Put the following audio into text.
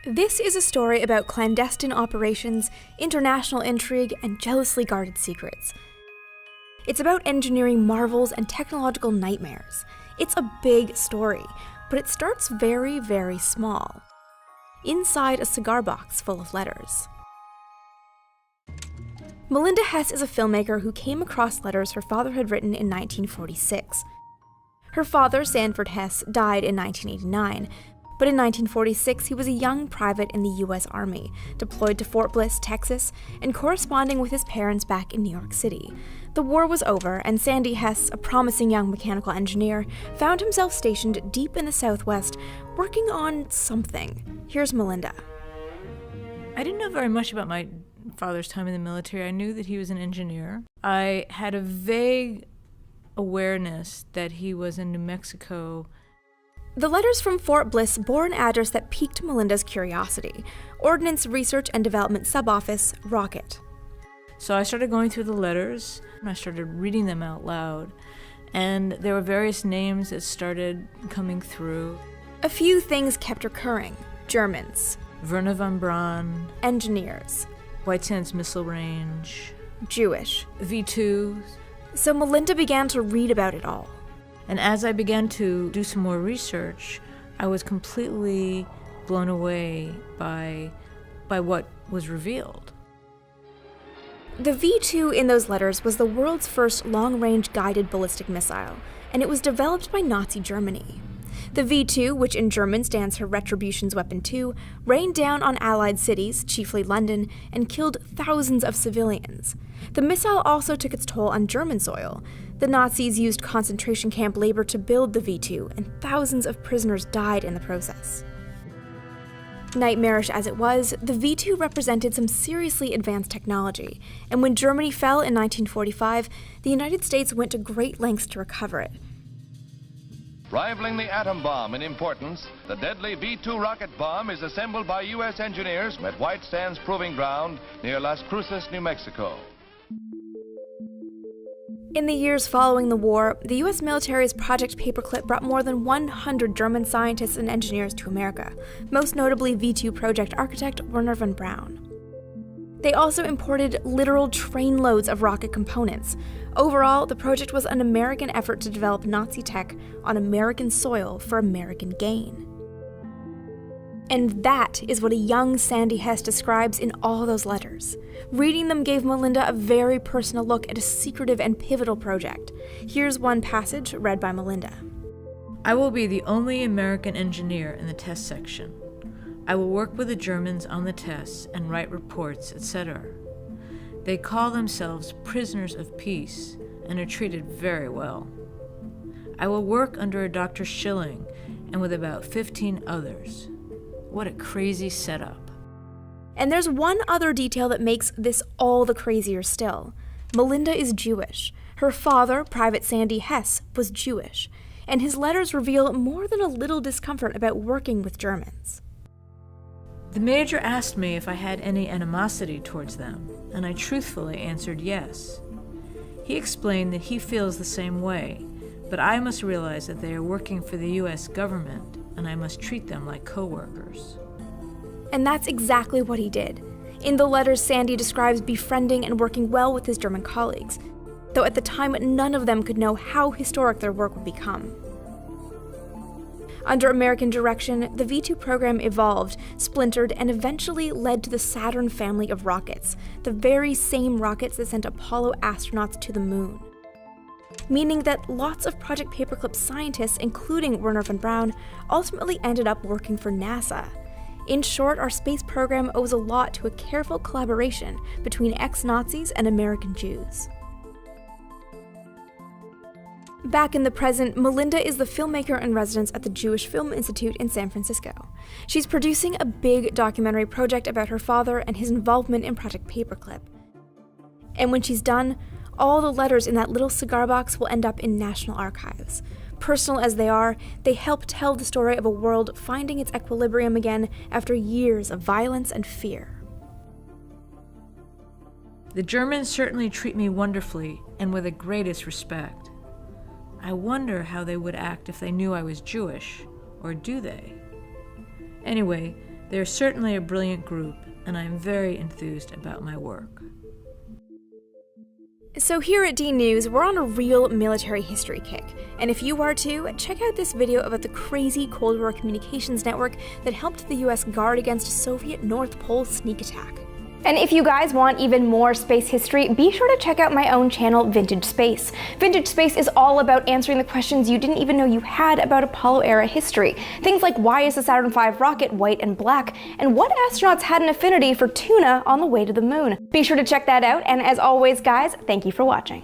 This is a story about clandestine operations, international intrigue, and jealously guarded secrets. It's about engineering marvels and technological nightmares. It's a big story, but it starts very, very small. Inside a cigar box full of letters. Melinda Hess is a filmmaker who came across letters her father had written in 1946. Her father, Sanford Hess, died in 1989, but in 1946 he was a young private in the U.S. Army, deployed to Fort Bliss, Texas, and corresponding with his parents back in New York City. The war was over, and Sandy Hess, a promising young mechanical engineer, found himself stationed deep in the Southwest, working on something. Here's Melinda. I didn't know very much about my father's time in the military. I knew that he was an engineer. I had a vague awareness that he was in New Mexico. The letters from Fort Bliss bore an address that piqued Melinda's curiosity: Ordnance Research and Development Suboffice, Rocket. So I started going through the letters, and I started reading them out loud, and there were various names that started coming through. A few things kept recurring: Germans, Wernher von Braun, engineers, White Sands Missile Range, Jewish, V2s. So Melinda began to read about it all. And as I began to do some more research, I was completely blown away by what was revealed. The V2 in those letters was the world's first long-range guided ballistic missile, and it was developed by Nazi Germany. The V2, which in German stands for Retribution's Weapon 2, rained down on Allied cities, chiefly London, and killed thousands of civilians. The missile also took its toll on German soil. The Nazis used concentration camp labor to build the V2, and thousands of prisoners died in the process. Nightmarish as it was, the V2 represented some seriously advanced technology, and when Germany fell in 1945, the United States went to great lengths to recover it. Rivaling the atom bomb in importance, the deadly V2 rocket bomb is assembled by U.S. engineers at White Sands Proving Ground near Las Cruces, New Mexico. In the years following the war, the U.S. military's Project Paperclip brought more than 100 German scientists and engineers to America, most notably V2 project architect Wernher von Braun. They also imported literal trainloads of rocket components. Overall, the project was an American effort to develop Nazi tech on American soil for American gain. And that is what a young Sandy Hess describes in all those letters. Reading them gave Melinda a very personal look at a secretive and pivotal project. Here's one passage read by Melinda. I will be the only American engineer in the test section. I will work with the Germans on the tests and write reports, etc. They call themselves prisoners of peace and are treated very well. I will work under a Dr. Schilling and with about 15 others. What a crazy setup. And there's one other detail that makes this all the crazier still. Melinda is Jewish. Her father, Private Sandy Hess, was Jewish, and his letters reveal more than a little discomfort about working with Germans. The major asked me if I had any animosity towards them, and I truthfully answered yes. He explained that he feels the same way, but I must realize that they are working for the U.S. government, and I must treat them like co-workers. And that's exactly what he did. In the letters, Sandy describes befriending and working well with his German colleagues, though at the time none of them could know how historic their work would become. Under American direction, the V2 program evolved, splintered, and eventually led to the Saturn family of rockets, the very same rockets that sent Apollo astronauts to the moon. Meaning that lots of Project Paperclip scientists, including Wernher von Braun, ultimately ended up working for NASA. In short, our space program owes a lot to a careful collaboration between ex-Nazis and American Jews. Back in the present, Melinda is the filmmaker in residence at the Jewish Film Institute in San Francisco. She's producing a big documentary project about her father and his involvement in Project Paperclip. And when she's done, all the letters in that little cigar box will end up in National Archives. Personal as they are, they help tell the story of a world finding its equilibrium again after years of violence and fear. The Germans certainly treat me wonderfully and with the greatest respect. I wonder how they would act if they knew I was Jewish, or do they? Anyway, They're certainly a brilliant group, and I am very enthused about my work. So here at D News, we're on a real military history kick. And if you are too, check out this video about the crazy Cold War communications network that helped the US guard against a Soviet North Pole sneak attack. And if you guys want even more space history, be sure to check out my own channel, Vintage Space. Vintage Space is all about answering the questions you didn't even know you had about Apollo-era history. Things like, why is the Saturn V rocket white and black? And what astronauts had an affinity for tuna on the way to the moon? Be sure to check that out, and as always, guys, thank you for watching.